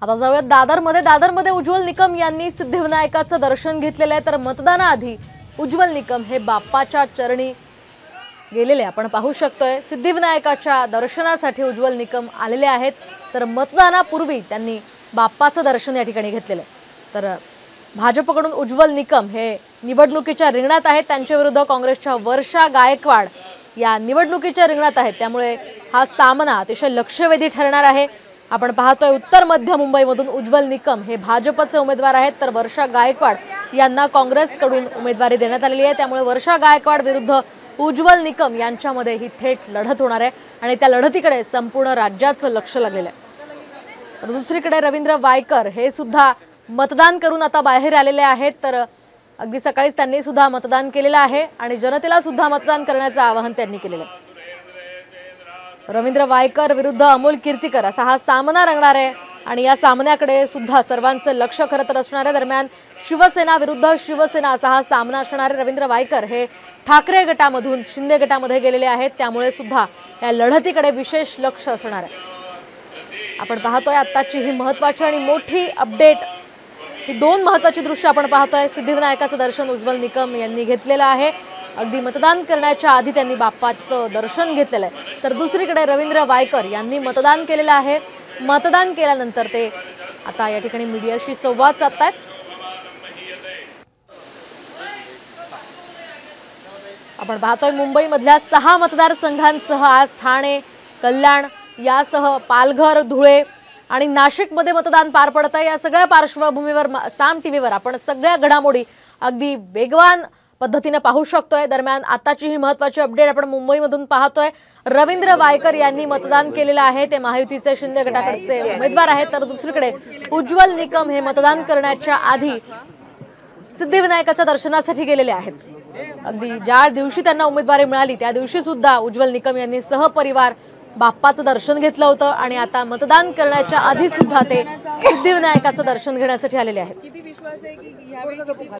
आता जाऊयात दादरमध्ये उज्ज्वल निकम यांनी सिद्धिविनायकाचं दर्शन घेतलेलं आहे। तर मतदानाआधी उज्ज्वल निकम हे बाप्पाच्या चरणी गेलेले आपण पाहू शकतोय। सिद्धिविनायकाच्या दर्शनासाठी उज्ज्वल निकम आलेले आहेत। तर मतदानापूर्वी त्यांनी बाप्पाचं दर्शन या ठिकाणी घेतलेलं आहे। तर भाजपकडून उज्ज्वल निकम हे निवडणुकीच्या रिंगणात आहेत। त्यांच्या विरुद्ध काँग्रेसच्या वर्षा गायकवाड या निवडणुकीच्या रिंगणात आहेत। त्यामुळे हा सामना अतिशय लक्षवेधी ठरणार आहे। आपण पाहतोय उत्तर मध्य मुंबईमधून उज्ज्वल निकम हे भाजपचे उमेदवार आहेत। तर वर्षा गायकवाड यांना काँग्रेसकडून उमेदवारी देण्यात आलेली आहे। त्यामुळे वर्षा गायकवाड विरुद्ध उज्ज्वल निकम यांच्यामध्ये ही थेट लढत होणार आहे आणि त्या लढतीकडे संपूर्ण राज्याचं लक्ष लागलेलं आहे। तर दुसरीकडे रवींद्र वायकर हे सुद्धा मतदान करून आता बाहेर आलेले आहेत। तर अगदी सकाळीच त्यांनी सुद्धा मतदान केलेलं आहे आणि जनतेला सुद्धा मतदान करण्याचं आवाहन त्यांनी केलेलं आहे। रवींद्र वायकर विरुद्ध अमोल कीर्तिकर असा हा सामना रंगणार आहे आणि या सामन्याकडे सुद्धा सर्वांचं लक्ष खरं तर असणार आहे। दरम्यान शिवसेना विरुद्ध शिवसेना असा हा सामना असणार आहे। रवींद्र वायकर हे ठाकरे गटामधून शिंदे गटामध्ये गेलेले आहेत। त्यामुळे सुद्धा या लढतीकडे विशेष लक्ष असणार आहे। आपण पाहतोय आताची ही महत्त्वाची आणि मोठी अपडेट, ही दोन महत्त्वाची दृश्य आपण पाहतोय। सिद्धिविनायकाचं दर्शन उज्ज्वल निकम यांनी घेतलेलं आहे। अगदी मतदान करण्याच्या आधी त्यांनी बाप्पाचं दर्शन घेतलेलं आहे। तर दुसरीकडे रवींद्र वायकर यांनी मतदान केलेलं आहे। मतदान केल्यानंतर ते आता या ठिकाणी मीडियाशी संवाद साधतायत। आपण पाहतोय मुंबईमधल्या 6 मतदारसंघांसह आज ठाणे, कल्याण यासह पालघर, धुळे आणि नाशिकमध्ये मतदान पार पडत आहे। या सगळ्या पार्श्वभूमीवर साम टीव्हीवर आपण सगळ्या घडामोडी अगदी वेगवान पद्धतीने पाहू शकतोय। दरम्यान आताची ही महत्त्वाची अपडेट आपण मुंबईमधून पाहतोय। रवींद्र वायकर यांनी मतदान केलेलं आहे। ते महायुतीचे शिंदे गटाकडचे उमेदवार आहेत। तर दुसरीकडे उज्ज्वल निकम हे मतदान करण्याच्या आधी सिद्धिविनायकाच्या दर्शनासाठी गेलेले आहेत। अगदी ज्या दिवशी त्यांना उमेदवारी मिळाली त्या दिवशी सुद्धा उज्ज्वल निकम यांनी सहपरिवार बाप्पाचं दर्शन घेतलं होतं आणि आता मतदान करण्याच्या आधी सुद्धा ते सिद्धिविनायकाचं दर्शन घेण्यासाठी आलेले आहेत।